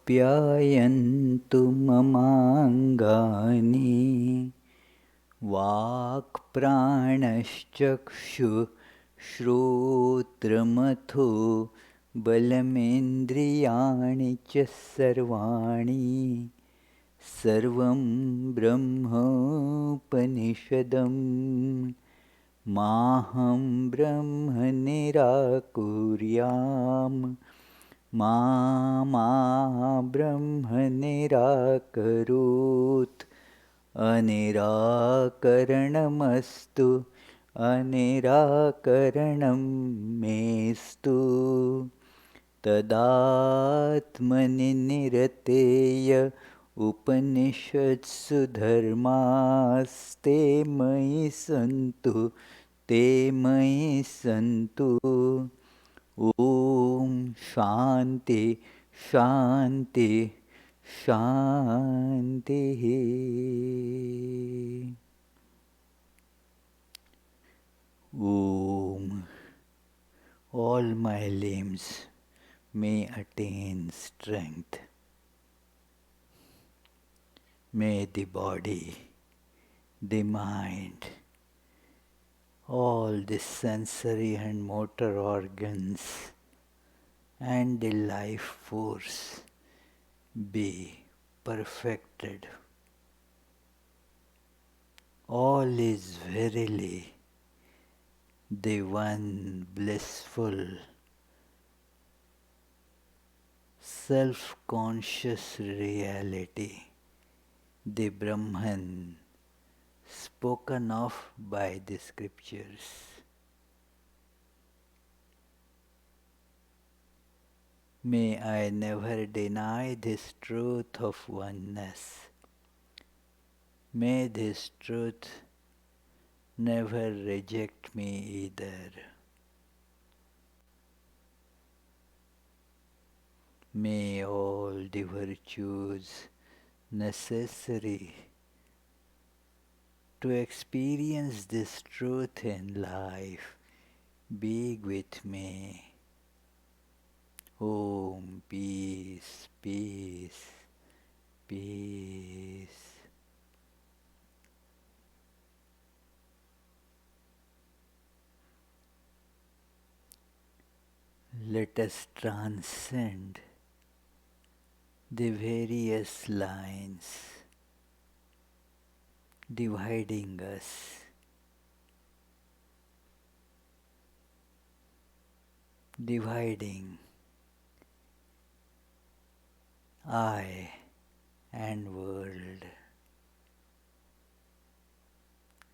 आप्यायन्तु ममाङ्गानि वाक्प्राणश्चक्षुश्रोत्रमथो बलमेन्द्रियाणि च सर्वाणि सर्वं ब्रह्मोपनिषदं माहं ब्रह्म निराकुर्याम् मा ब्रह्म निराकरोत् अनिराकरणमस्तु अनिराकरणं मेस्तु तदात्मनि निरतेय उपनिषत्सु धर्मास्ते मयि सन्तु ते मयि सन्तु। ॐ शान्ति शान्ति शान्तिः। Om. All my limbs may attain strength. May the body, the mind, all the sensory and motor organs and the life force be perfected. All is verily the one blissful, self-conscious reality, the Brahman spoken of by the scriptures. May I never deny this truth of oneness. May this truth never reject me either. May all the virtues necessary to experience this truth in life be with me. Om, peace, peace, peace. Let us transcend the various lines dividing us. Dividing I and world.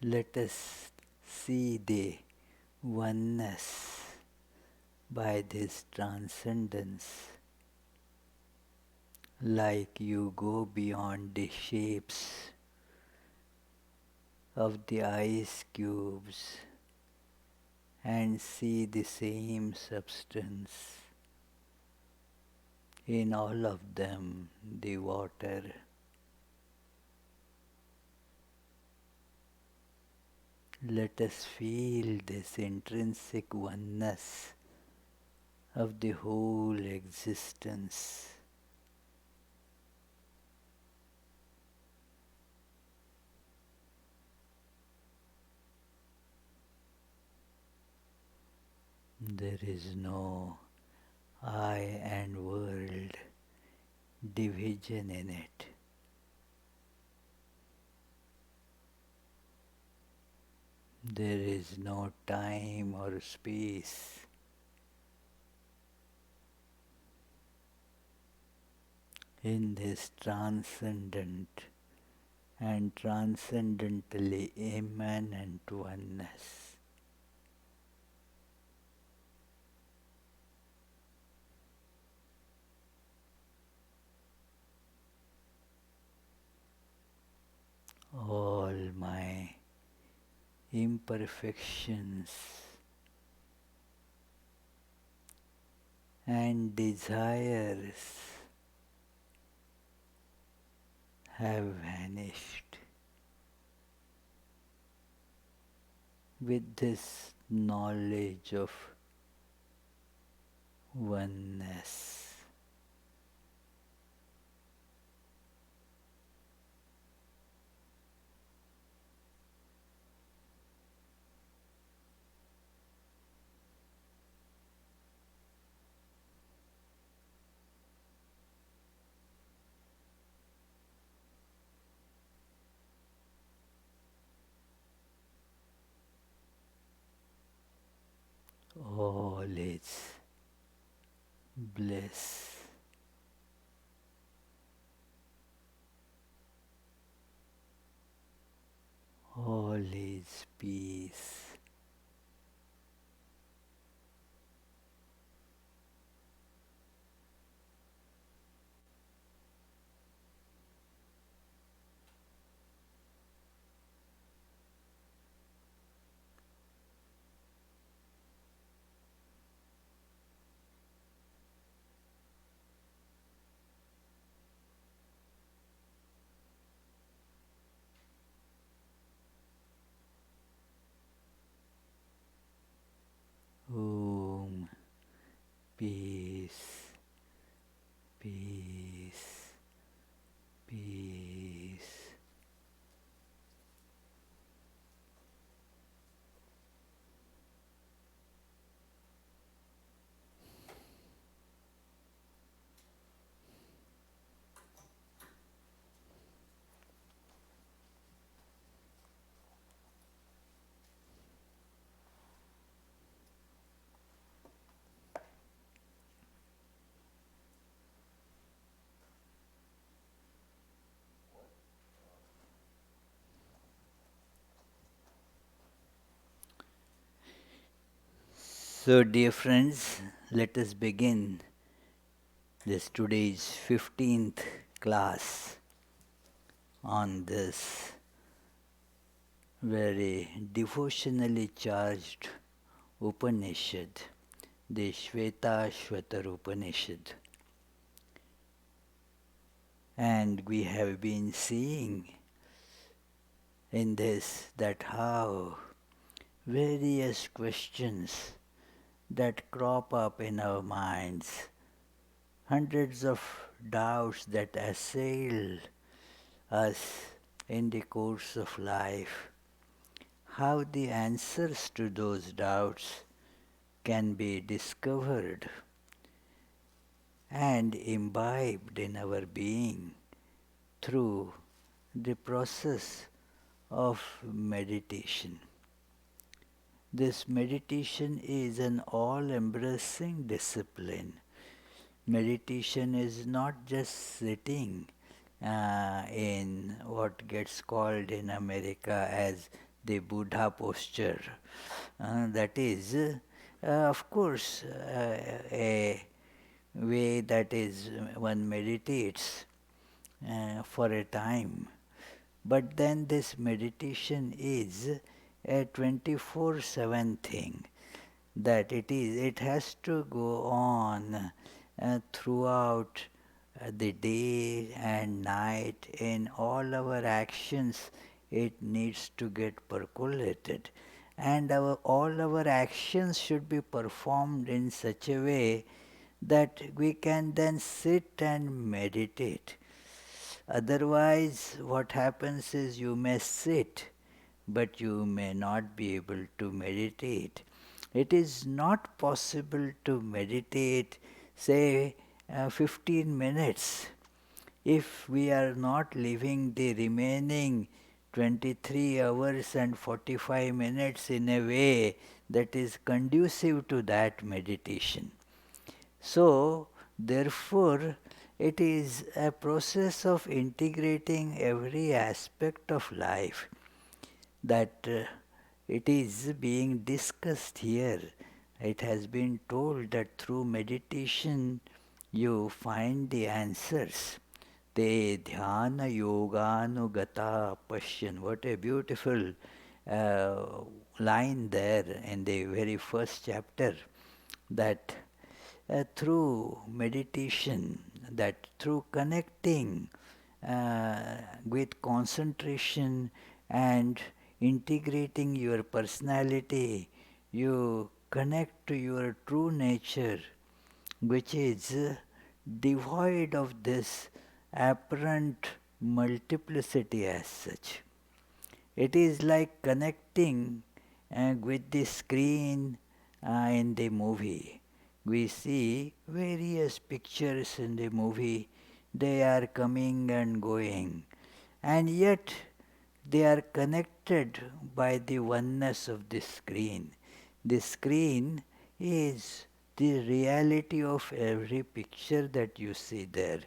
Let us see the oneness by this transcendence. Like you go beyond the shapes of the ice cubes and see the same substance in all of them, the water. Let us feel this intrinsic oneness of the whole existence. There is no I and world division in it. There is no time or space. In this transcendent and transcendently immanent oneness. All my imperfections and desires have vanished with this knowledge of oneness. all its bliss. All its peace. Om. Peace. Peace. Peace. So, dear friends, let us begin this today's 15th class on this very devotionally charged Upanishad, the Svetasvatara Upanishad. And we have been seeing in this that how various questions that crop up in our minds, hundreds of doubts that assail us in the course of life, how the answers to those doubts can be discovered and imbibed in our being through the process of meditation. This meditation is an all-embracing discipline. Meditation is not just sitting in what gets called in America as the Buddha posture. That is, of course, a way that is one meditates for a time. But then this meditation is a 24/7 thing, that it has to go on throughout the day and night. In all our actions it needs to get percolated, and all our actions should be performed in such a way that we can then sit and meditate. Otherwise, what happens is you may sit, but you may not be able to meditate. It is not possible to meditate, say, 15 minutes if we are not living the remaining 23 hours and 45 minutes in a way that is conducive to that meditation. So, therefore, it is a process of integrating every aspect of life that it is being discussed here. It has been told that through meditation you find the answers. Te dhyana yoganugata pashyan. What a beautiful uh, line there in the very first chapter, that through meditation, that through connecting with concentration and integrating your personality, you connect to your true nature, which is devoid of this apparent multiplicity as such. It is like connecting with the screen in the movie. We see various pictures in the movie, they are coming and going, and yet they are connected by the oneness of the screen. The screen is the reality of every picture that you see there.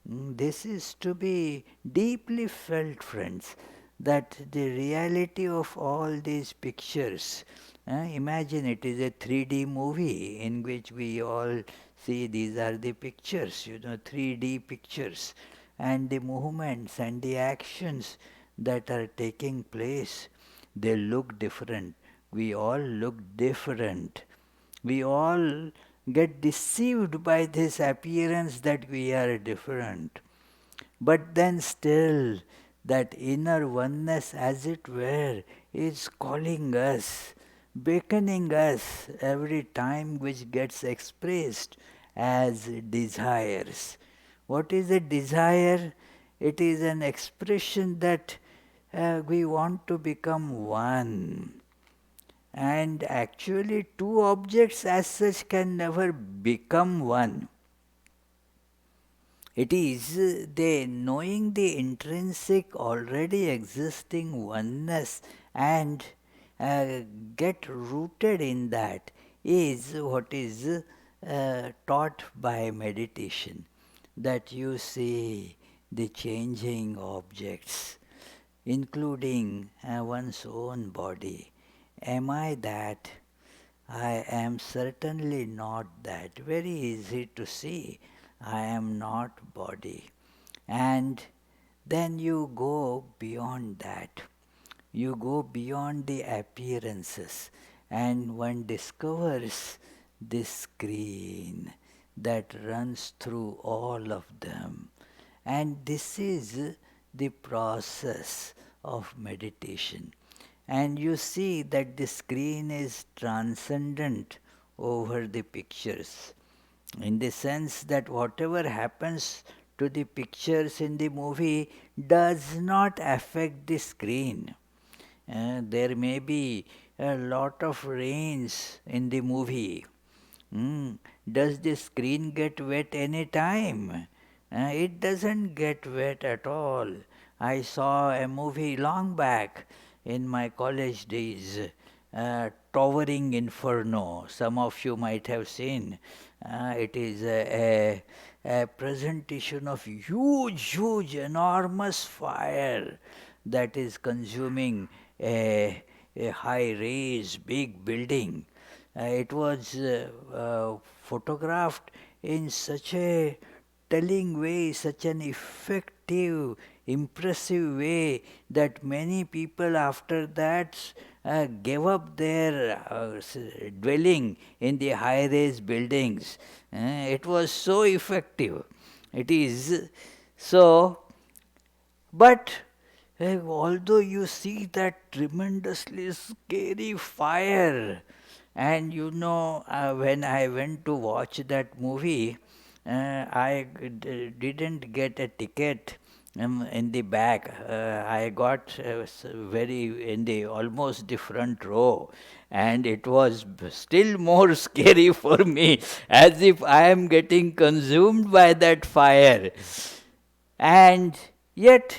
This is to be deeply felt, friends, that the reality of all these pictures. Imagine it is a 3D movie in which we all see these are the pictures, 3D pictures, and the movements and the actions that are taking place. They look different. We all look different. We all get deceived by this appearance that we are different. But then still, that inner oneness, as it were, is calling us, beckoning us every time, which gets expressed as desires. What is a desire? It is an expression that we want to become one. And actually, two objects as such can never become one. It is the knowing the intrinsic already existing oneness and get rooted in that is what is taught by meditation. That you see the changing objects, including one's own body. Am I that? I am certainly not that. Very easy to see. I am not body. And then you go beyond that. You go beyond the appearances, and one discovers this screen that runs through all of them. And this is the process of meditation. And you see that the screen is transcendent over the pictures, in the sense that whatever happens to the pictures in the movie does not affect the screen. There may be a lot of rains in the movie. Does the screen get wet any time? It doesn't get wet at all. I saw a movie long back in my college days, Towering Inferno. Some of you might have seen. It is a presentation of huge, enormous fire that is consuming a high-rise, big building. It was photographed in such a telling way, such an effective, impressive way that many people after that gave up their dwelling in the high-rise buildings. It was so effective. It is so, but although you see that tremendously scary fire, and when I went to watch that movie, I didn't get a ticket in the back. I got very in the almost the front row, and it was still more scary for me, as if I am getting consumed by that fire. And yet,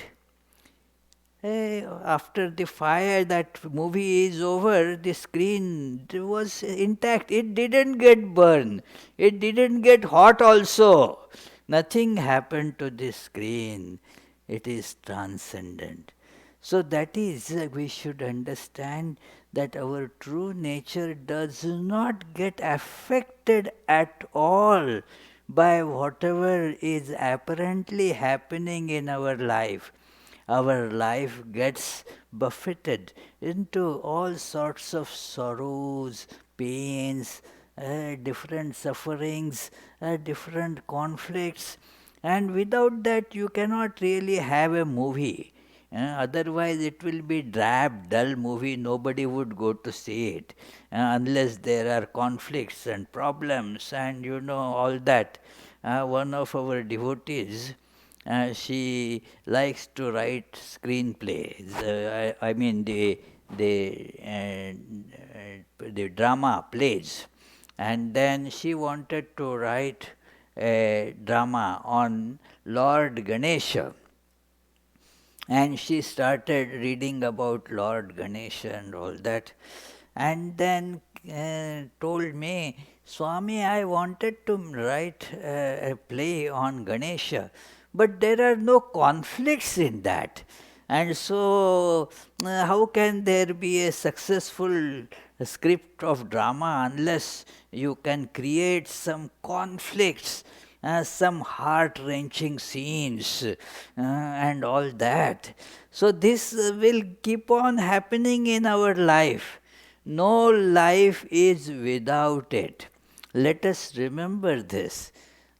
after the fire, that movie is over, the screen was intact. It didn't get burned. It didn't get hot also. Nothing happened to the screen. It is transcendent. So that is, we should understand that our true nature does not get affected at all by whatever is apparently happening in our life. Our life gets buffeted into all sorts of sorrows, pains, different sufferings, different conflicts, and without that you cannot really have a movie. Otherwise it will be drab, dull movie, nobody would go to see it unless there are conflicts and problems and all that. One of our devotees, she likes to write screenplays. I mean the drama plays, and then she wanted to write a drama on Lord Ganesha. And she started reading about Lord Ganesha and all that. And then told me, Swami, I wanted to write a play on Ganesha, but there are no conflicts in that. And so, how can there be a successful script of drama unless you can create some conflicts, some heart wrenching scenes, and all that? So, this will keep on happening in our life. No life is without it. Let us remember this.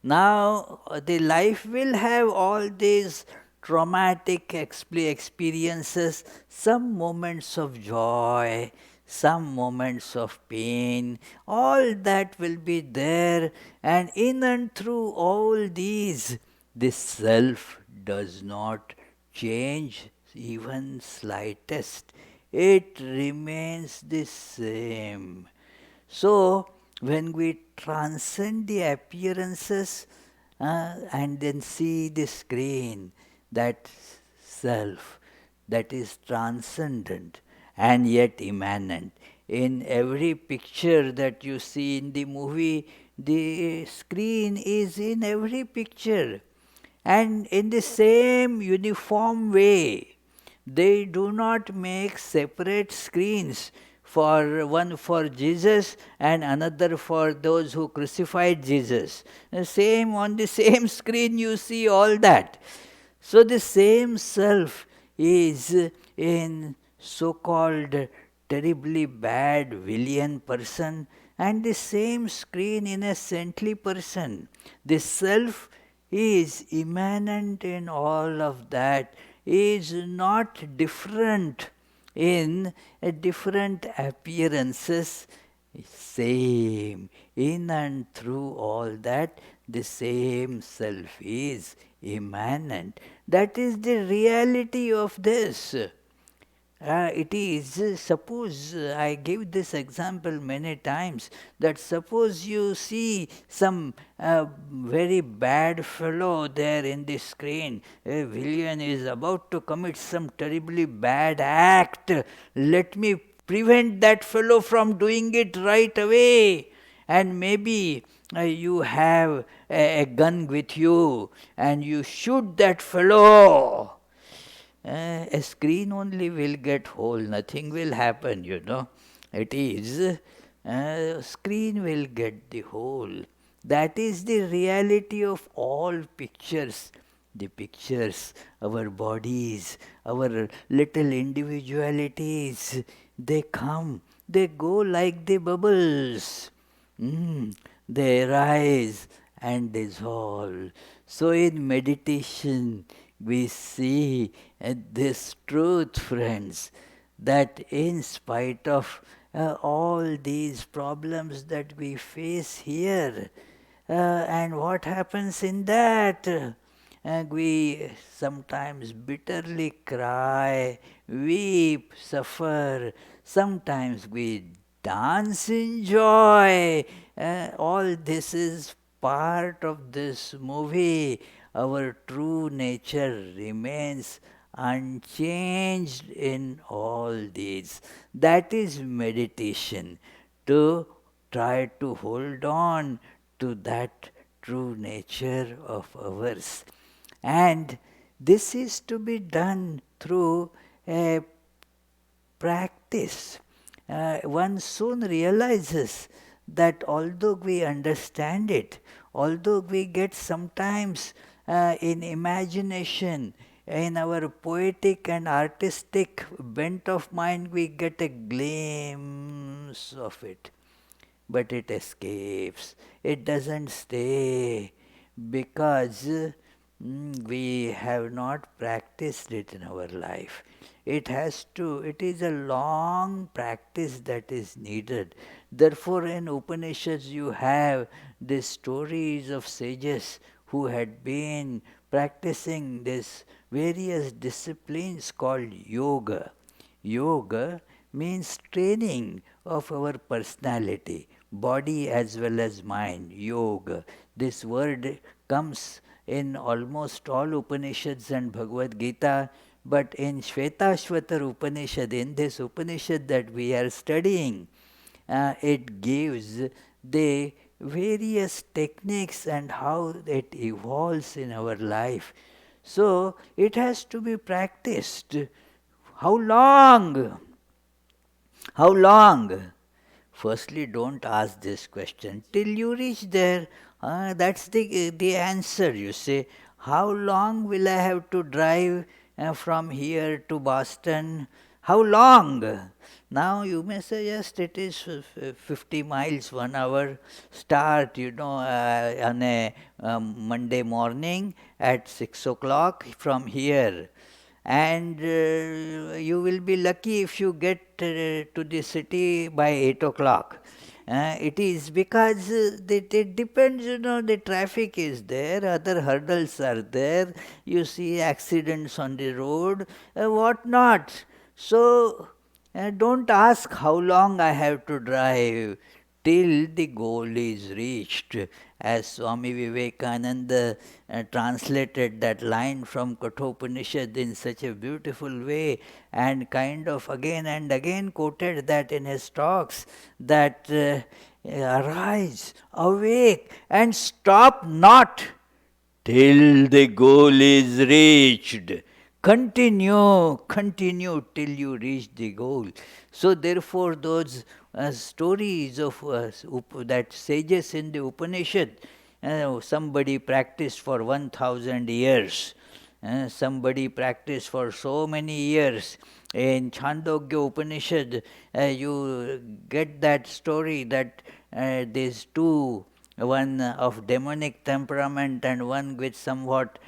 Now, the life will have all these traumatic experiences, some moments of joy, some moments of pain, all that will be there, and in and through all these, this self does not change even slightest. It remains the same. So, when we transcend the appearances and then see the screen, that self, that is transcendent and yet immanent. In every picture that you see in the movie, the screen is in every picture. And in the same uniform way, they do not make separate screens, for one for Jesus and another for those who crucified Jesus. The same on the same screen you see all that. So the same self is in so-called terribly bad villain person and the same screen in a saintly person. The self is immanent in all of that, is not different in different appearances, same. In and through all that, the same self is immanent. That is the reality of this. It is, suppose, I give this example many times, that suppose you see some very bad fellow there in the screen, a villain is about to commit some terribly bad act, let me prevent that fellow from doing it right away. And maybe you have a gun with you and you shoot that fellow. A screen only will get whole, nothing will happen, you know. It is, screen will get the whole. That is the reality of all pictures. The pictures, our bodies, our little individualities, they come, they go like the bubbles. They rise and dissolve. So in meditation, we see this truth, friends, that in spite of all these problems that we face here, and what happens in that? We sometimes bitterly cry, weep, suffer. Sometimes we dance in joy. All this is part of this movie. Our true nature remains unchanged in all these. That is meditation, to try to hold on to that true nature of ours. And this is to be done through a practice. One soon realizes that although we understand it, although we get sometimes in imagination, in our poetic and artistic bent of mind, we get a glimpse of it, but it escapes. It doesn't stay because we have not practiced it in our life. It is a long practice that is needed. Therefore, in Upanishads, you have the stories of sages who had been practicing these various disciplines called yoga. Yoga means training of our personality, body as well as mind, yoga. This word comes in almost all Upanishads and Bhagavad Gita, but in Svetasvatara Upanishad, in this Upanishad that we are studying, it gives the various techniques and how it evolves in our life. So it has to be practiced. How long? How long? Firstly, don't ask this question till you reach there. That's the answer. You say, how long will I have to drive from here to Boston? How long? Now you may say, yes, it is 50 miles, 1 hour. Start, on a Monday morning at 6 o'clock from here, and you will be lucky if you get to the city by 8 o'clock. It is because it depends, the traffic is there, other hurdles are there, you see accidents on the road, what not. So don't ask how long I have to drive till the goal is reached. As Swami Vivekananda translated that line from Kathopanishad in such a beautiful way, and kind of again and again quoted that in his talks, that arise, awake, and stop not till the goal is reached. Continue till you reach the goal. So therefore those stories of that sages in the Upanishad, somebody practiced for 1000 years, somebody practiced for so many years. In Chandogya Upanishad, you get that story that these two, one of demonic temperament and one with somewhat,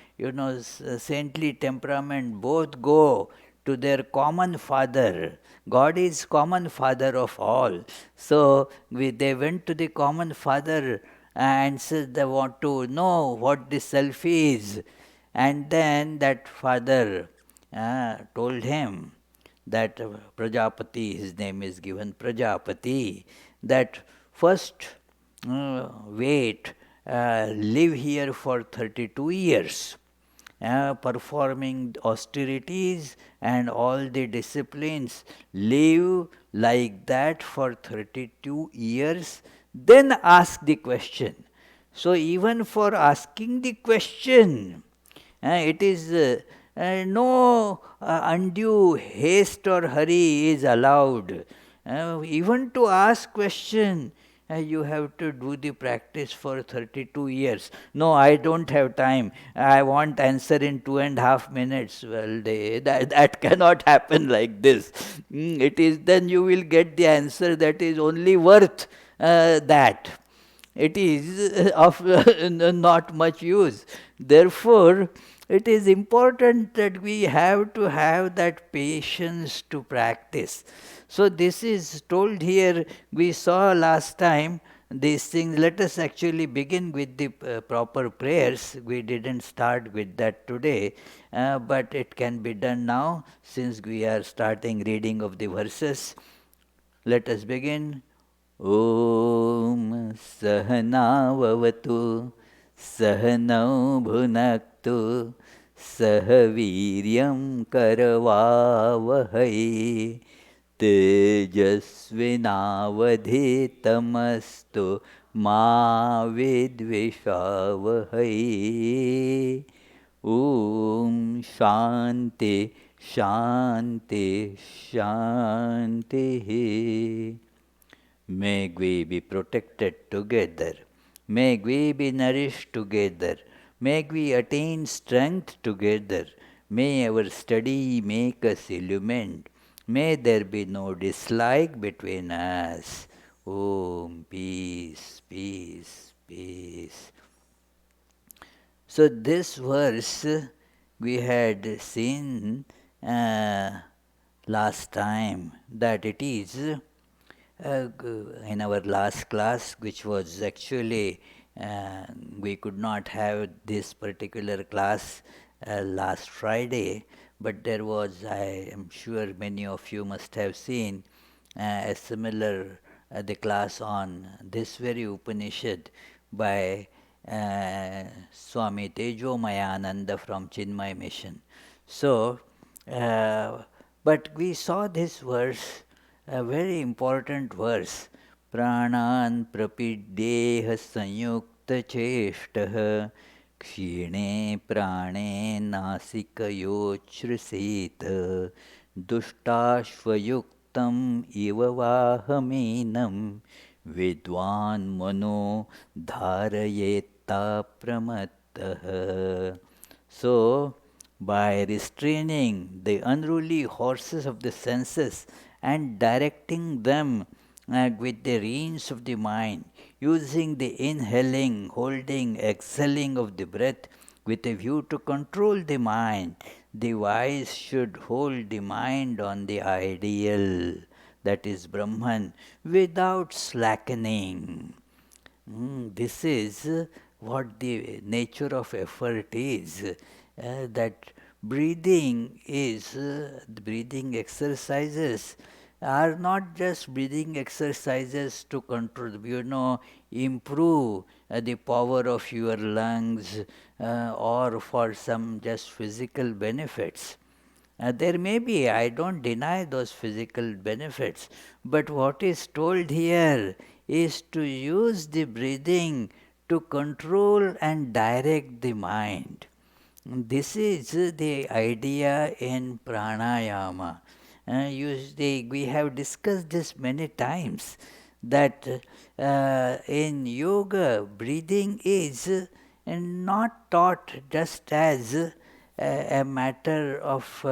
saintly temperament, both go to their common father. God is common father of all. So they went to the common father and said they want to know what the self is. And then that father told him that Prajapati, his name is given Prajapati, that first wait, live here for 32 years, performing austerities and all the disciplines, live like that for 32 years, then ask the question. So even for asking the question, it is no undue haste or hurry is allowed. Even to ask question, you have to do the practice for 32 years. No, I don't have time. I want answer in 2.5 minutes. Well, that cannot happen like this. It is then you will get the answer that is only worth that. It is of not much use. Therefore, it is important that we have to have that patience to practice. So this is told here. We saw last time these things. Let us actually begin with the proper prayers. We didn't start with that today, but it can be done now since we are starting reading of the verses. Let us begin. ॐ सहनाववतु सहनौ भुनक्तु सह वीर्यं करवावहै तेजस्विनावधीतमस्तु मा विद्विषावहै ॐ शान्ति शान्ति शान्तिः. May we be protected together. May we be nourished together. May we attain strength together. May our study make us illumined. May there be no dislike between us. Om, peace, peace, peace. So this verse we had seen last time, that it is in our last class, which was actually, we could not have this particular class last Friday, but there was, I am sure many of you must have seen a similar, the class on this very Upanishad by Swami Tejomayananda from Chinmay Mission. So, but we saw this verse, a very important verse. प्राणान् प्रपीड्येह संयुक्तचेष्टः क्षीणे प्राणे नासिकयोच्छ्रुसेत् दुष्टाश्वयुक्तम् इव वाहमेनं विद्वान् मनो धारयेत्ताप्रमत्तः. So, by restraining the unruly horses of the senses and directing them with the reins of the mind, using the inhaling, holding, exhaling of the breath with a view to control the mind, the wise should hold the mind on the ideal, that is Brahman, without slackening. This is what the nature of effort is. That breathing is, the breathing exercises are not just breathing exercises to control, improve the power of your lungs or for some just physical benefits. There may be, I don't deny those physical benefits, but what is told here is to use the breathing to control and direct the mind. This is the idea in pranayama. We have discussed this many times that in yoga, breathing is not taught just as a matter of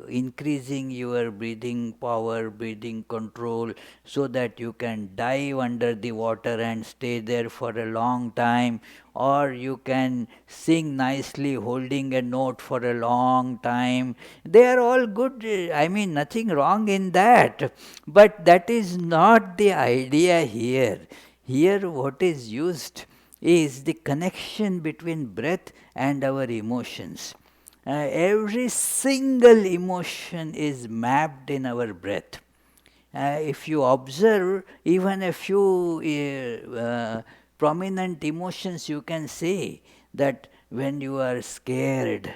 increasing your breathing power, breathing control, so that you can dive under the water and stay there for a long time, or you can sing nicely holding a note for a long time. They are all good, I mean, nothing wrong in that. But that is not the idea here. Here, what is used is the connection between breath and our emotions. Every single emotion is mapped in our breath. If you observe even a few prominent emotions, you can say that when you are scared,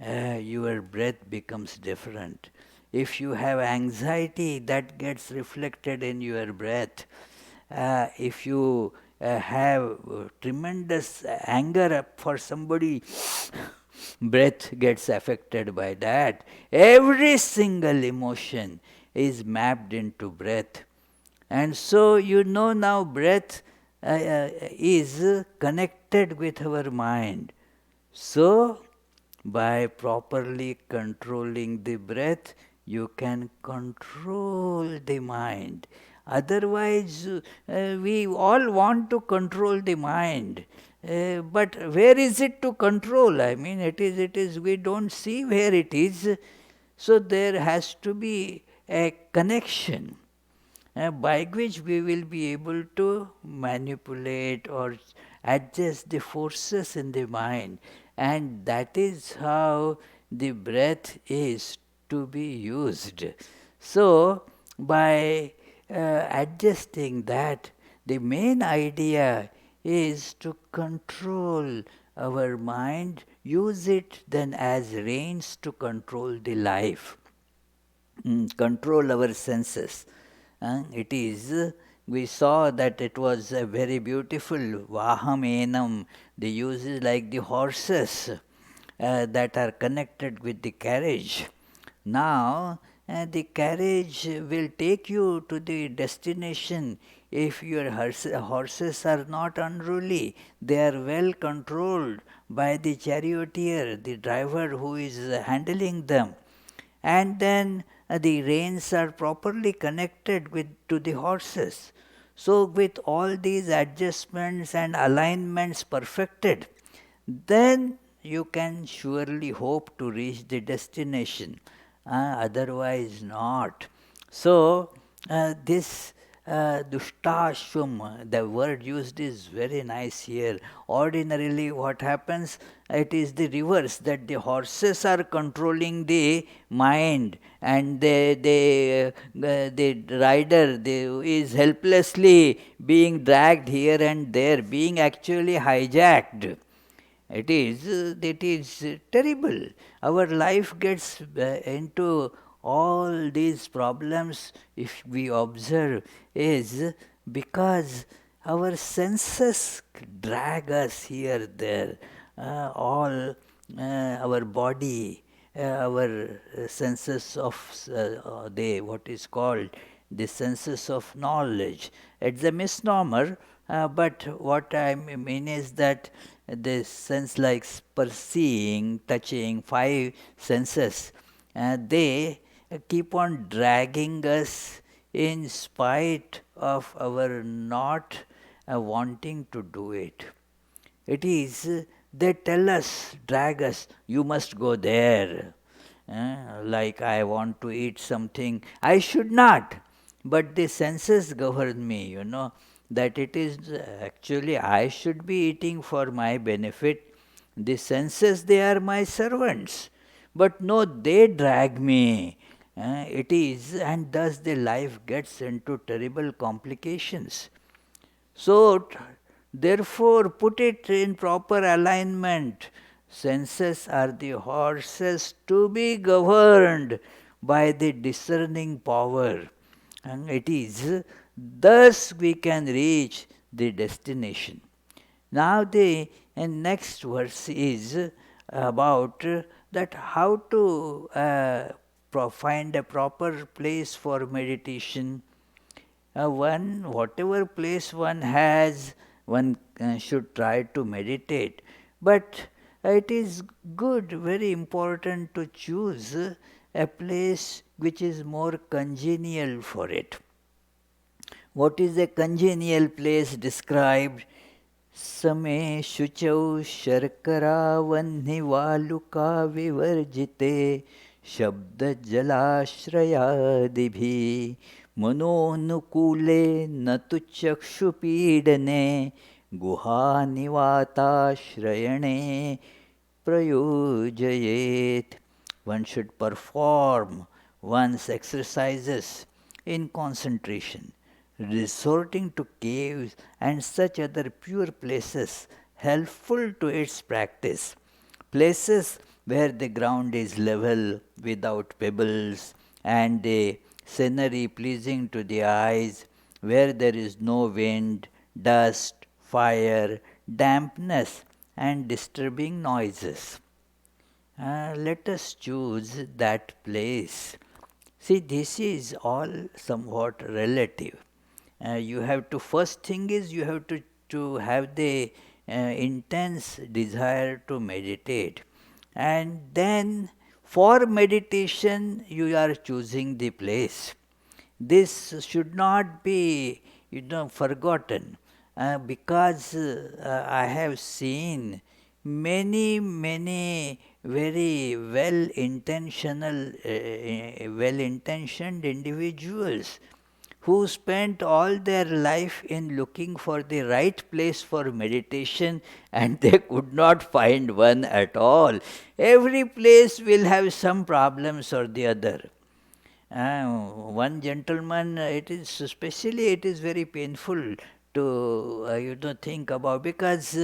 your breath becomes different. If you have anxiety, that gets reflected in your breath. If you have tremendous anger for somebody, breath gets affected by that. Every single emotion is mapped into breath. And so now breath is connected with our mind. So, by properly controlling the breath, you can control the mind. Otherwise, we all want to control the mind. But where is it to control? I mean, we don't see where it is. So there has to be a connection by which we will be able to manipulate or adjust the forces in the mind. And that is how the breath is to be used. So, by adjusting that, the main idea is to control our mind, use it then as reins to control the life, control our senses. We saw that it was a very beautiful vahamenam. The uses like the horses that are connected with the carriage. Now, the carriage will take you to the destination if your horses are not unruly. They are well controlled by the charioteer, the driver who is handling them. And then the reins are properly connected to the horses. So with all these adjustments and alignments perfected, then you can surely hope to reach the destination. Otherwise not. So this dushtasvam, the word used is very nice here. Ordinarily what happens, it is the reverse, that the horses are controlling the mind and the rider is helplessly being dragged here and there, being actually hijacked. It is terrible. Our life gets into all these problems, if we observe, is because our senses drag us here, there, all our body, our senses of what is called the senses of knowledge. It's a misnomer, but what I mean is that the sense like perceiving, touching, five senses, they keep on dragging us in spite of our not wanting to do it. It is, they tell us, drag us, you must go there. Like I want to eat something, I should not. But the senses govern me, that it is actually I should be eating for my benefit. The senses, they are my servants. But no, they drag me. It is, and thus the life gets into terrible complications. So, therefore, put it in proper alignment. Senses are the horses to be governed by the discerning power. And it is thus we can reach the destination. Now, the next verse is about that how to find a proper place for meditation. Whatever place one has, one should try to meditate. But it is good, very important to choose a place which is more congenial for it. What is a congenial place described? Same शुचौ शर्करावह्निवालुका विवर्जिते शब्दजलाश्रयादिभिः मनोनुकूले न तु चक्षुपीडने गुहानिवाताश्रयणे प्रयोजयेत्. One should perform one's exercises in concentration, resorting to caves and such other pure places helpful to its practice. Places where the ground is level without pebbles and the scenery pleasing to the eyes, where there is no wind, dust, fire, dampness, and disturbing noises. Let us choose that place. See, this is all somewhat relative. You have to, first thing is you have to have the intense desire to meditate. And then for meditation, you are choosing the place. This should not be, forgotten, because I have seen many very well-intentioned individuals who spent all their life in looking for the right place for meditation, and they could not find one at all. Every place will have some problems or the other. One gentleman, it is very painful to think about, because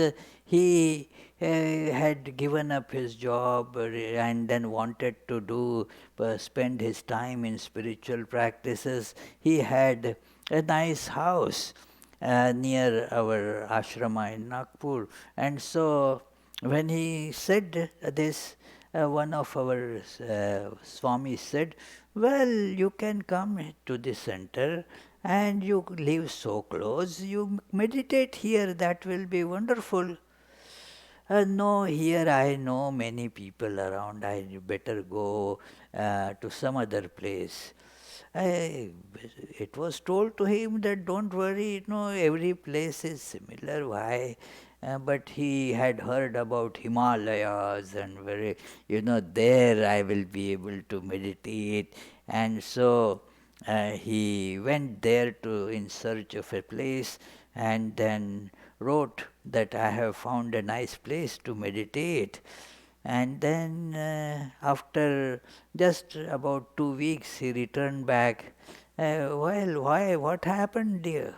he had given up his job and then wanted to spend his time in spiritual practices. He had a nice house near our ashrama in Nagpur, and so when he said this, one of our Swami said, well, you can come to the center and you live so close, you meditate here, that will be wonderful. No, here I know many people around, I better go to some other place. It was told to him that don't worry, every place is similar. Why? But he had heard about Himalayas and there I will be able to meditate. And so he went there in search of a place, and then wrote that I have found a nice place to meditate. And then after just about 2 weeks he returned back. Well, why? What happened, dear?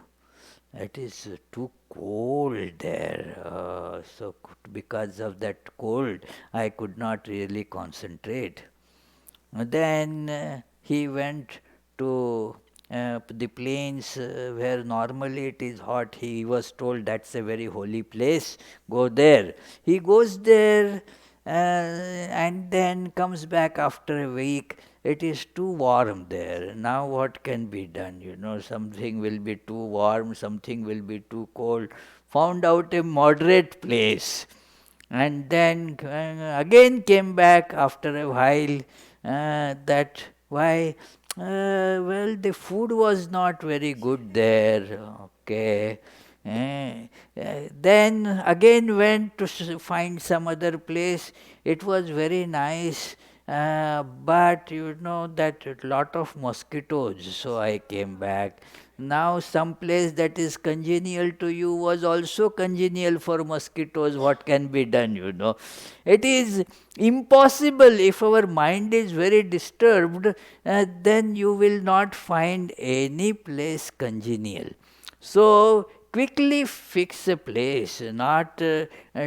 It is too cold there. So because of that cold, I could not really concentrate. Then he went to the plains where normally it is hot. He was told that's a very holy place, go there. He goes there and then comes back after a week. It is too warm there. Now what can be done? Something will be too warm, something will be too cold. Found out a moderate place, and then again came back after a while. That why well, the food was not very good there. Okay. Then again went to find some other place. It was very nice, but that lot of mosquitoes, so I came back. Now some place that is congenial to you was also congenial for mosquitoes. What can be done? It is impossible. If our mind is very disturbed, then you will not find any place congenial. So quickly fix a place, not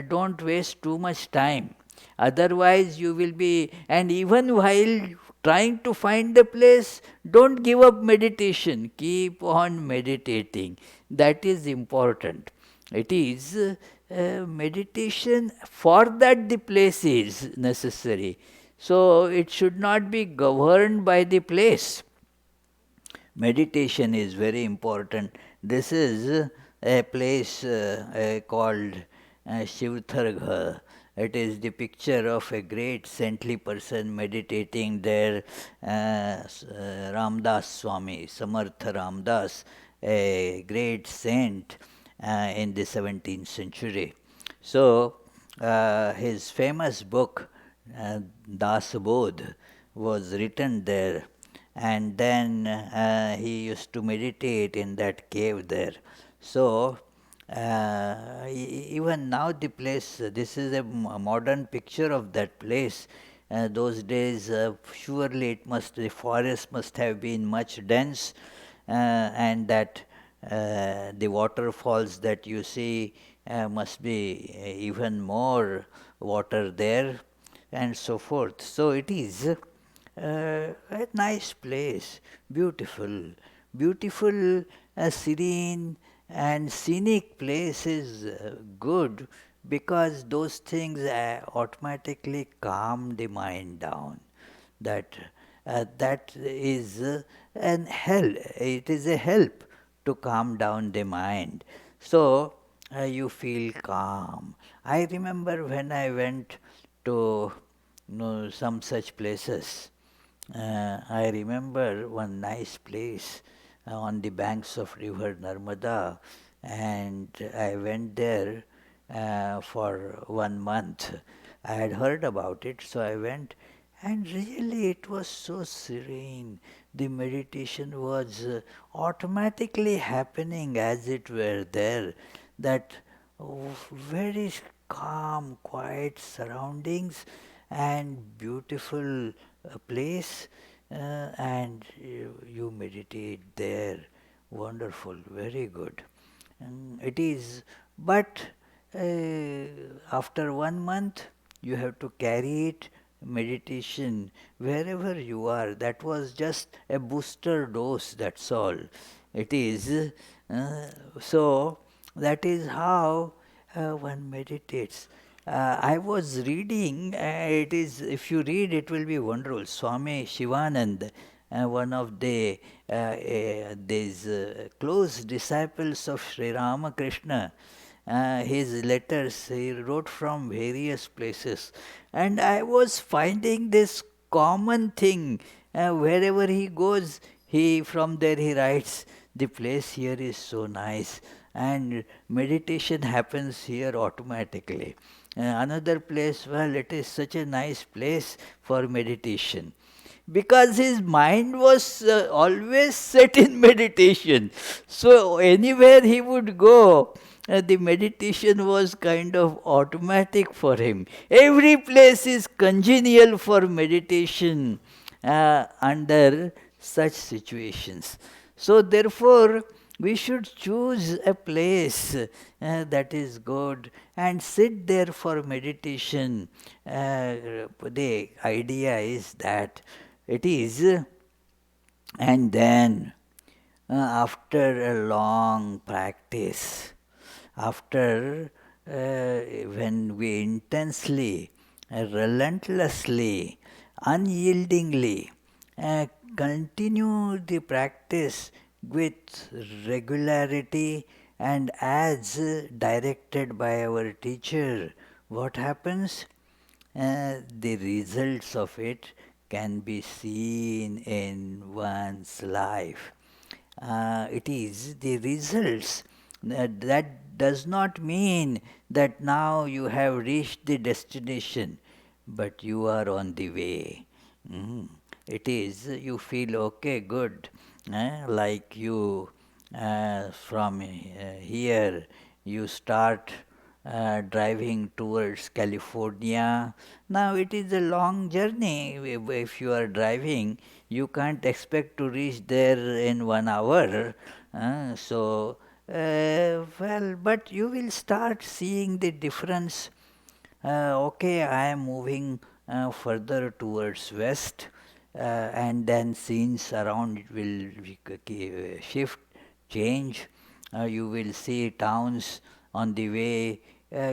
don't waste too much time. Otherwise you will be, and even while trying to find the place, don't give up meditation. Keep on meditating. That is important. It is meditation, for that the place is necessary. So it should not be governed by the place. Meditation is very important. This is a place called Shivtargha. It is the picture of a great saintly person meditating there, Ramdas Swami, Samartha Ramdas, a great saint in the 17th century. So, his famous book, Das Bodh, was written there, and then he used to meditate in that cave there. So, even now the place, this is a modern picture of that place. Those days, surely the forest must have been much dense, and that the waterfalls that you see must be even more water there, and so forth. So it is a nice place, beautiful, serene and scenic place is good, because those things automatically calm the mind down. That is an help. It is a help to calm down the mind. So you feel calm. I remember when I went to some such places. I remember one nice place on the banks of river Narmada, and I went there for 1 month. I had heard about it, so I went, and really it was so serene. The meditation was automatically happening as it were there. That very calm, quiet surroundings and beautiful place, and you meditate there. Wonderful, very good. It is, but after 1 month, you have to carry it, meditation, wherever you are. That was just a booster dose, that's all. It is, so that is how one meditates. I was reading, it is, if you read, it will be wonderful. Swami Shivanand, one of these close disciples of Sri Ramakrishna, his letters he wrote from various places, and I was finding this common thing. Wherever he goes, he from there he writes, the place here is so nice, and meditation happens here automatically. Another place, well, it is such a nice place for meditation, because his mind was always set in meditation. So anywhere he would go, the meditation was kind of automatic for him. Every place is congenial for meditation under such situations. So therefore, we should choose a place that is good and sit there for meditation. The idea is that it is And then, after a long practice, after when we intensely, relentlessly, unyieldingly continue the practice with regularity and as directed by our teacher, what happens? The results of it can be seen in one's life. It is the results. That does not mean that now you have reached the destination, but you are on the way. Mm. It is, you feel okay, good. Like you, from here, you start driving towards California. Now it is a long journey. If you are driving, you can't expect to reach there in 1 hour. But you will start seeing the difference. Okay, I am moving further towards west, and then scenes around it will shift, change. You will see towns on the way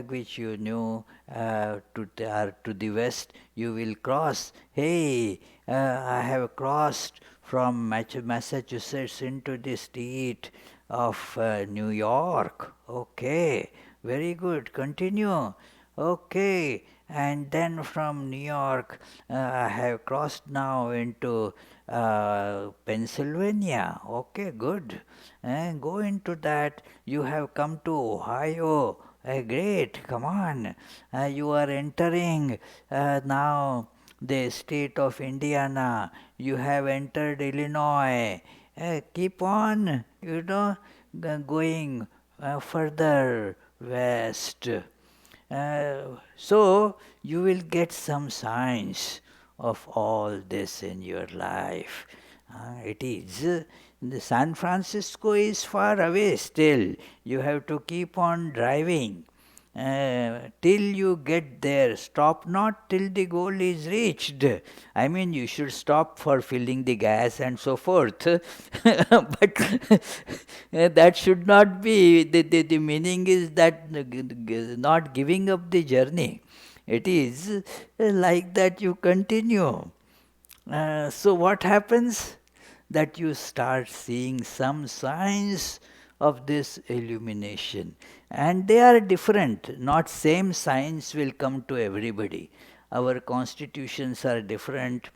which you knew to the west. You will cross. Hey, I have crossed from Massachusetts into the state of New York. Okay, very good. Continue. Okay, and then from New York, I have crossed now into Pennsylvania. Okay, good. And go into that. You have come to Ohio. Great, come on. You are entering now the state of Indiana. You have entered Illinois. Keep on, going further west. So you will get some signs of all this in your life. It is the San Francisco is far away still. You have to keep on driving till you get there. Stop not till the goal is reached. I mean, you should stop for filling the gas and so forth. But that should not be. The meaning is that not giving up the journey. It is like that you continue. So what happens? That you start seeing some signs of this illumination. And they are different, not same signs will come to everybody. Our constitutions are different.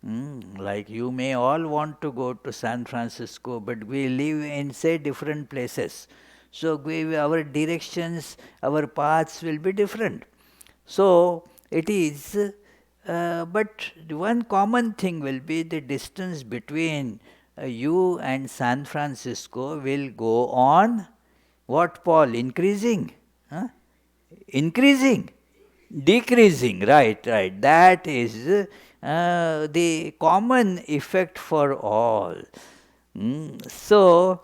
Like you may all want to go to San Francisco, but we live in, say, different places. So our directions, our paths will be different. So it is, but one common thing will be the distance between you and San Francisco will go on what, Paul? Increasing? Huh? Increasing? Decreasing, right, right. That is the common effect for all. So,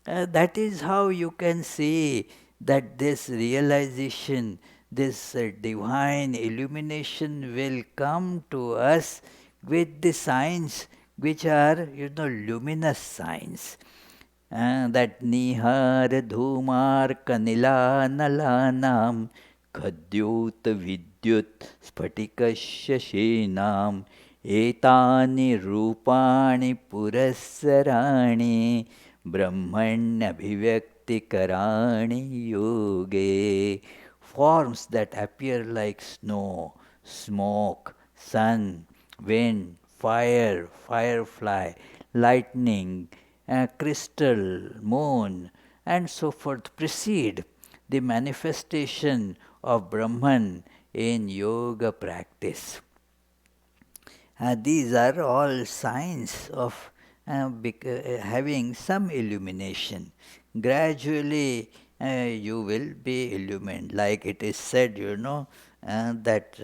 that is how you can see that this realization, this divine illumination will come to us with the signs which are, luminous signs. That nihar dhumar kanila nalanam खद्योत विद्युत स्फटिकस्य शेनाम एतानि रूपाणि पुरस्सराणि ब्रह्मण्यभिव्यक्तिकराणि योगे. Forms that appear like snow, smoke, sun, wind, fire, firefly, lightning, crystal, moon, and so forth precede the manifestation of Brahman in yoga practice. These are all signs of having some illumination. Gradually, you will be illumined. Like it is said, that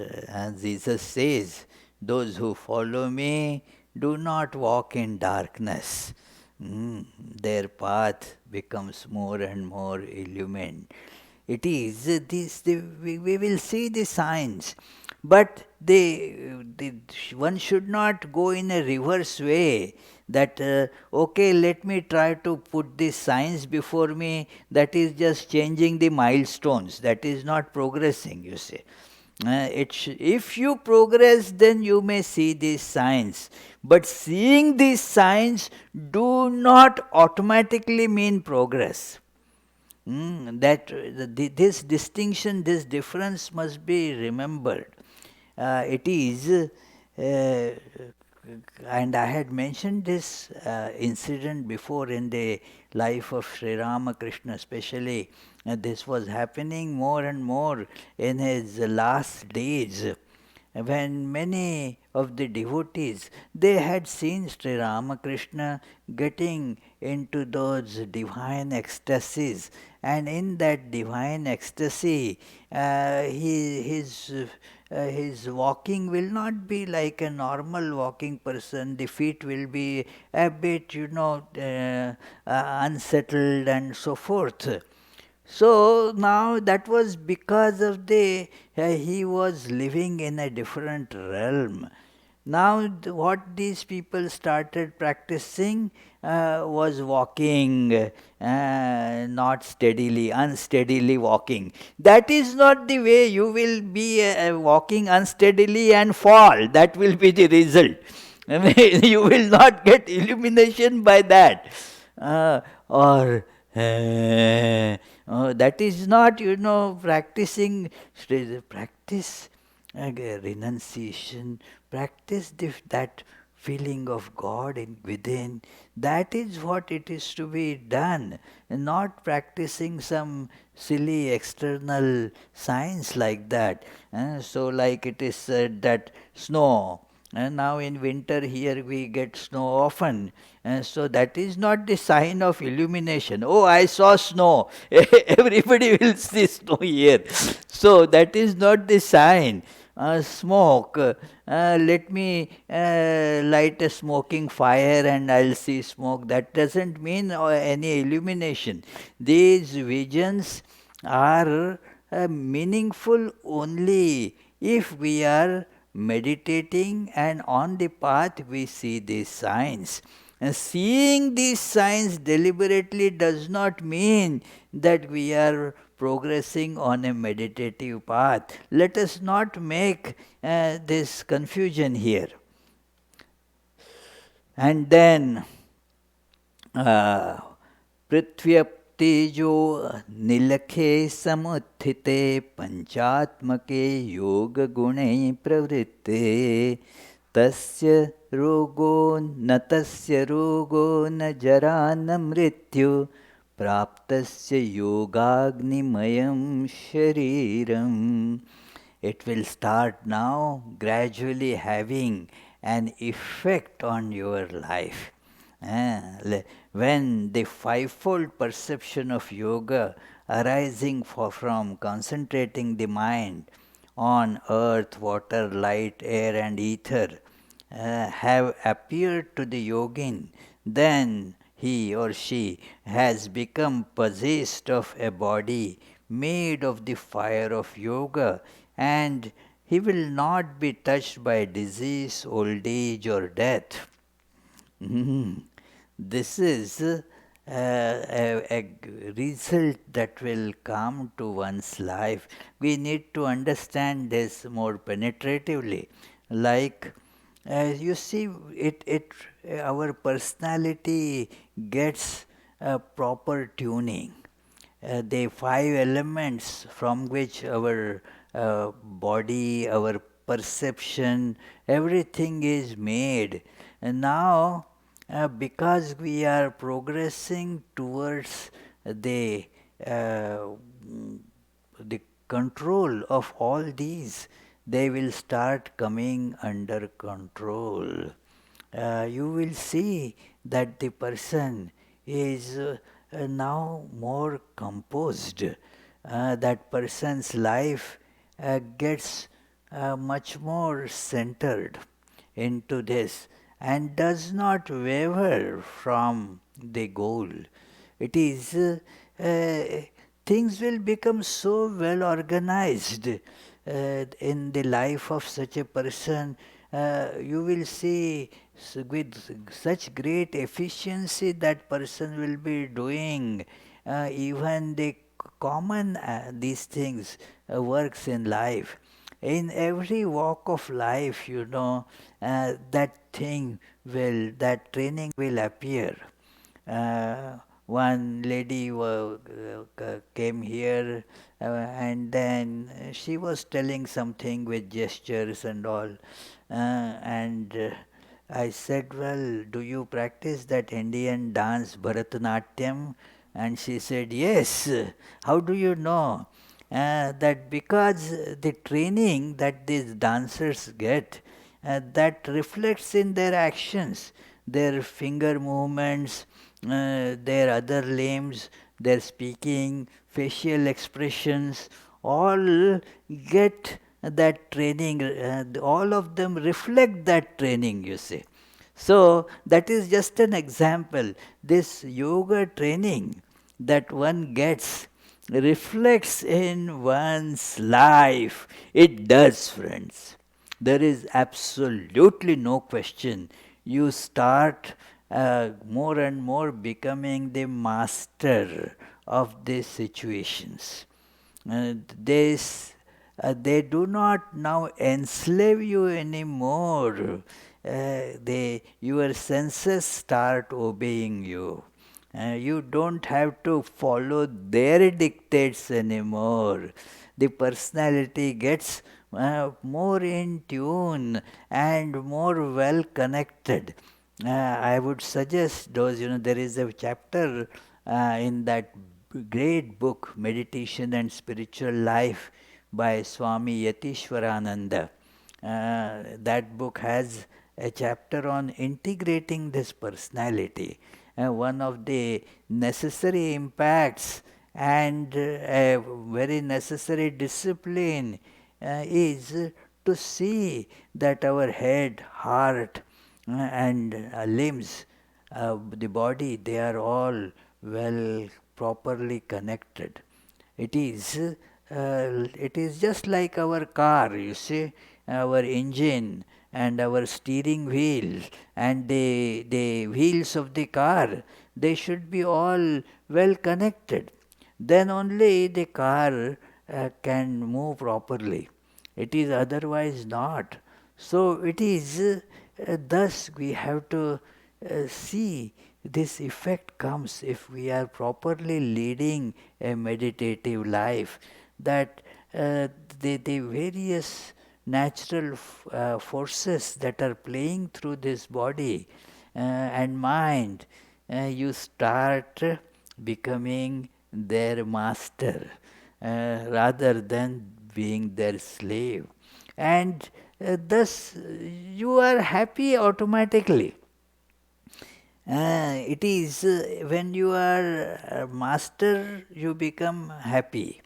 Jesus says, those who follow me do not walk in darkness. Their path becomes more and more illumined. It is this. We will see the signs, but one should not go in a reverse way. that okay, let me try to put this science before me, that is just changing the milestones, that is not progressing, you see. If you progress, then you may see these signs. But seeing these signs do not automatically mean progress. This distinction, this difference must be remembered. It is, and I had mentioned this incident before in the life of Sri Ramakrishna, especially. This was happening more and more in his last days, when many of the devotees, they had seen Sri Ramakrishna getting into those divine ecstasies, and in that divine ecstasy, his walking will not be like a normal walking person. The feet will be a bit, unsettled and so forth. So now that was because of he was living in a different realm. Now what these people started practicing was walking, not steadily, unsteadily walking. That is not the way. You will be walking unsteadily and fall. That will be the result. I mean, you will not get illumination by that. Or that is not, practicing. Practice renunciation, practice that feeling of God within. That is what it is to be done, not practicing some silly external science like that. So, like it is said that snow. And now in winter here we get snow often. So that is not the sign of illumination. Oh, I saw snow. Everybody will see snow here. So that is not the sign. Smoke. Let me light a smoking fire and I'll see smoke. That doesn't mean any illumination. These visions are meaningful only if we are meditating and on the path we see these signs. And seeing these signs deliberately does not mean that we are progressing on a meditative path. Let us not make this confusion here. And then पृथ्व्यप्तेजो निलखे समुत्थिते पंचात्मके योगगुणे प्रवृत्ते तस्य रोगो न जरा न मृत्यु प्राप्तस्य योगाग्निमयं शरीरम. It will start now gradually having an effect on your life. When the fivefold perception of yoga arising from concentrating the mind on earth, water, light, air and ether have appeared to the yogin, then he or she has become possessed of a body made of the fire of yoga, and he will not be touched by disease, old age or death. This is a result that will come to one's life. We need to understand this more penetratively. Like, you see, our personality gets a proper tuning. The five elements from which our body, our perception, everything is made. And now, because we are progressing towards uh, the control of all these, they will start coming under control. You will see that the person is now more composed. That person's life gets much more centered into this and does not waver from the goal. It is, things will become so well organized in the life of such a person. you will see with such great efficiency that person will be doing even the common these things works in life. In every walk of life, that training will appear. One lady came here and then she was telling something with gestures and all. And I said, well, do you practice that Indian dance Bharatanatyam? And she said, yes. How do you know? That because the training that these dancers get, that reflects in their actions, their finger movements, their other limbs, their speaking, facial expressions, all get that training, all of them reflect that training, you see. So, that is just an example. This yoga training that one gets reflects in one's life. It does, friends. There is absolutely no question. You start more and more becoming the master of these situations. They do not now enslave you anymore. Your senses start obeying you. You don't have to follow their dictates anymore. The personality gets more in tune and more well connected. I would suggest those, there is a chapter in that great book, Meditation and Spiritual Life by Swami Yatishwarananda. That book has a chapter on integrating this personality. One of the necessary impacts and a very necessary discipline is to see that our head, heart, and limbs, the body, they are all well properly connected. It is just like our car, you see, our engine and our steering wheel and the wheels of the car, they should be all well connected. Then only the car can move properly. It is otherwise not. So it is thus we have to see this effect comes if we are properly leading a meditative life, that the various natural forces that are playing through this body and mind, you start becoming their master rather than being their slave. And thus you are happy automatically. It is when you are a master, you become happy.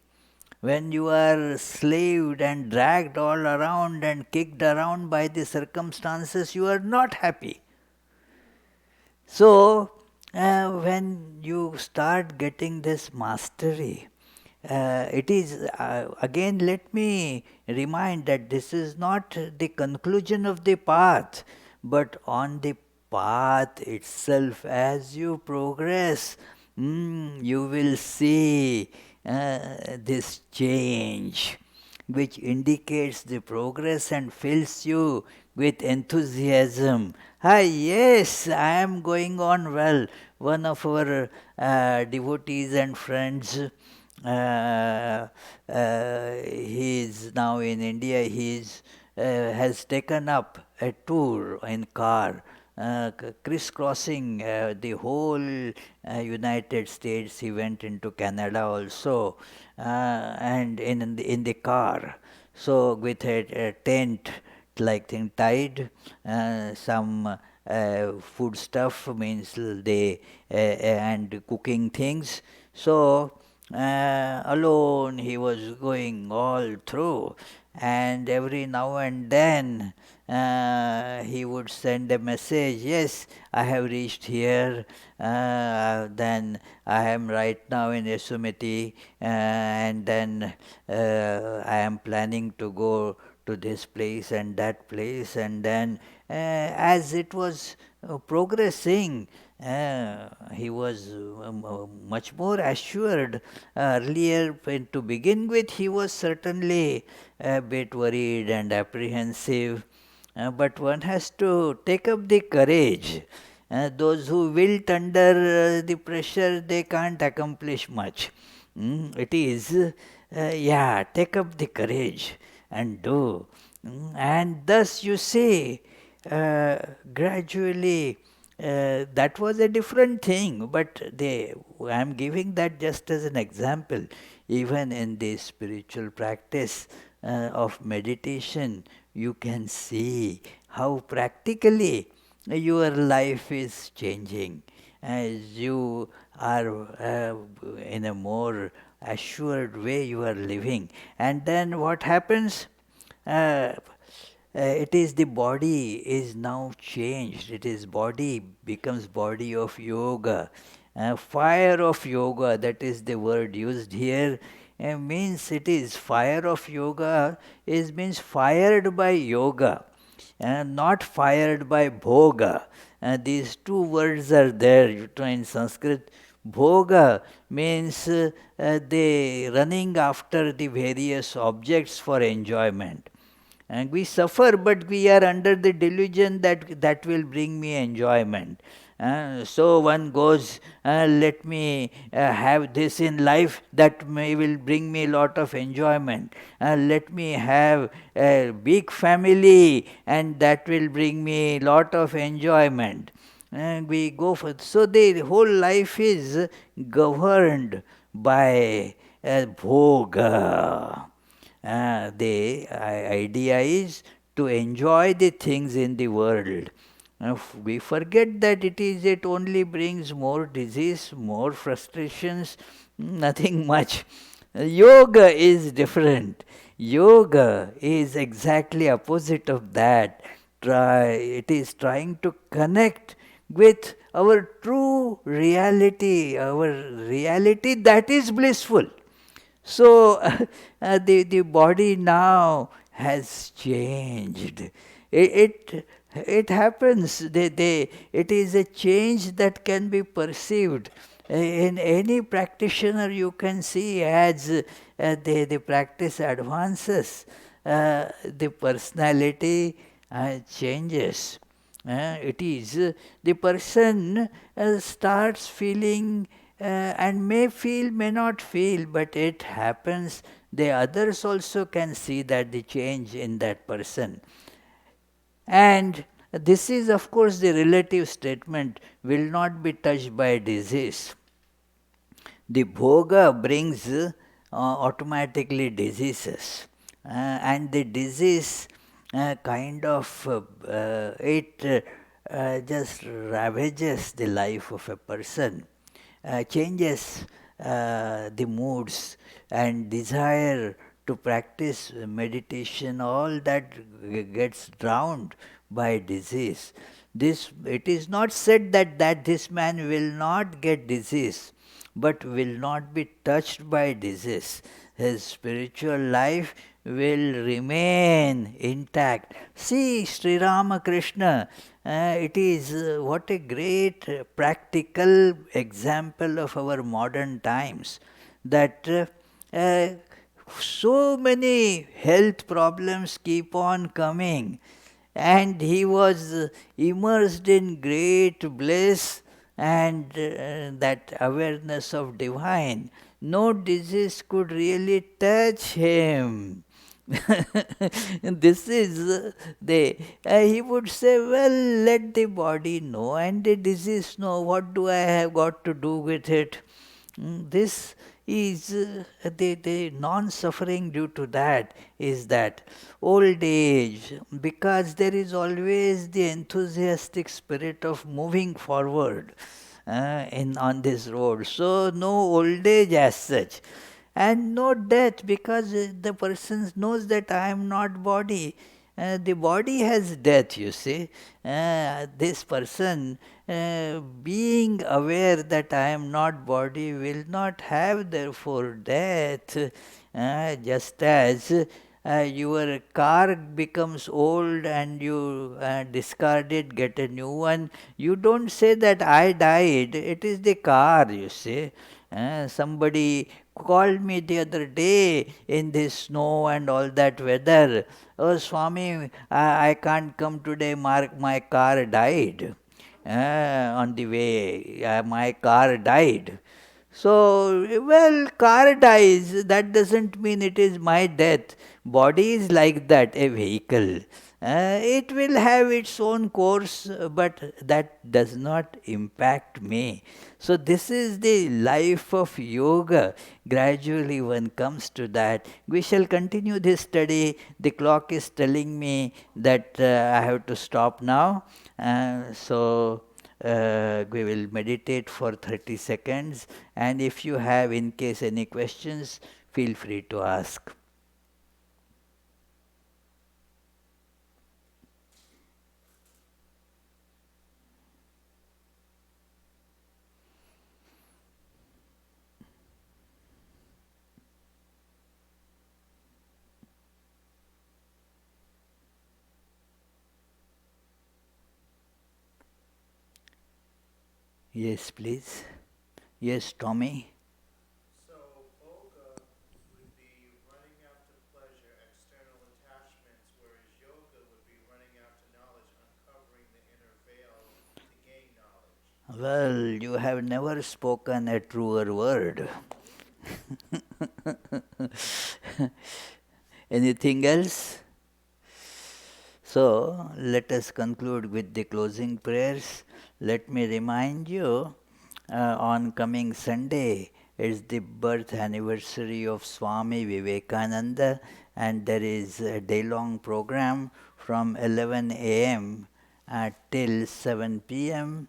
When you are slaved and dragged all around and kicked around by the circumstances, you are not happy. So, when you start getting this mastery, it is again, let me remind that this is not the conclusion of the path, but on the path itself, as you progress, you will see this change, which indicates the progress and fills you with enthusiasm. Ah, yes, I am going on well. One of our devotees and friends, he is now in India. Has taken up a tour in car, crisscrossing the whole United States. He went into Canada also, and in the car. So with a tent like thing tied, some food stuff means and cooking things. So alone he was going all through, and every now and then he would send a message, yes, I have reached here, then I am right now in Yasumati, and then I am planning to go to to this place and that place, and then as it was progressing, he was much more assured. Earlier, to begin with, he was certainly a bit worried and apprehensive, but one has to take up the courage. Those who wilt under the pressure, they can't accomplish much. It is, yeah, take up the courage and do. And thus you see, gradually, that was a different thing, but I am giving that just as an example. Even in the spiritual practice of meditation, you can see how practically your life is changing as you are in a more assured way you are living. And then what happens? Uh, it is the body is now changed. It is body becomes body of yoga. Fire of yoga, that is the word used here, means it is fire of yoga is means fired by yoga, not fired by bhoga. These two words are there in Sanskrit. Bhoga means the running after the various objects for enjoyment. And we suffer, but we are under the delusion that that will bring me enjoyment. So one goes, let me have this in life that may will bring me a lot of enjoyment. Let me have a big family and that will bring me a lot of enjoyment. And we go for, so the whole life is governed by bhoga. The idea is to enjoy the things in the world. If we forget that it only brings more disease, more frustrations, nothing much. Yoga is different. Yoga is exactly opposite of that. It is trying to connect with our true reality, our reality that is blissful. So the body now has changed. It happens. It is a change that can be perceived. In any practitioner you can see as the practice advances, the personality changes. It is the person starts feeling and may feel, may not feel, but it happens. The others also can see that the change in that person. And this is, of course, the relative statement will not be touched by disease. The bhoga brings automatically diseases. And the disease kind of it just ravages the life of a person, changes the moods and desire to practice meditation, all that gets drowned by disease. This, it is not said that this man will not get disease, but will not be touched by disease. His spiritual life will remain intact. See, Sri Ramakrishna, it is what a great practical example of our modern times, that so many health problems keep on coming, and he was immersed in great bliss and that awareness of divine. No disease could really touch him. This is he would say, well, let the body know and the disease know. What do I have got to do with it? This is the non-suffering due to that is that old age, because there is always the enthusiastic spirit of moving forward on this road. So no old age as such. And no death, because the person knows that I am not body. The body has death, you see. This person, being aware that I am not body, will not have therefore death. Just as your car becomes old and you discard it, get a new one. You don't say that I died, it is the car, you say. Somebody called me the other day in this snow and all that weather. Oh, Swami, I can't come today, my car died. On the way, my car died. So, well, car dies, that doesn't mean it is my death. Body is like that, a vehicle. It will have its own course, but that does not impact me. So, this is the life of yoga. Gradually, one comes to that. We shall continue this study. The clock is telling me that I have to stop now. We will meditate for 30 seconds, and if you have in case any questions, feel free to ask. Yes, please. Yes, Tommy. So, Boga would be running after pleasure, external attachments, whereas yoga would be running after knowledge, uncovering the inner veil to gain knowledge. Well, you have never spoken a truer word. Anything else? So, let us conclude with the closing prayers. Let me remind you, on coming Sunday is the birth anniversary of Swami Vivekananda, and there is a day-long program from 11 a.m. Till 7 p.m.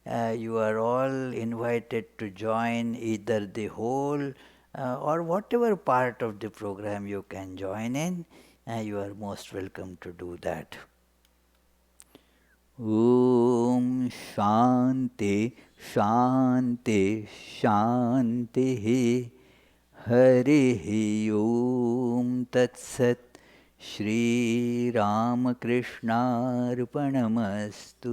You are all invited to join either the whole or whatever part of the program you can join in. You are most welcome to do that. Om Shanti Shanti Shanti Hari Om Tat Sat Shri Ramakrishna Arpanamastu.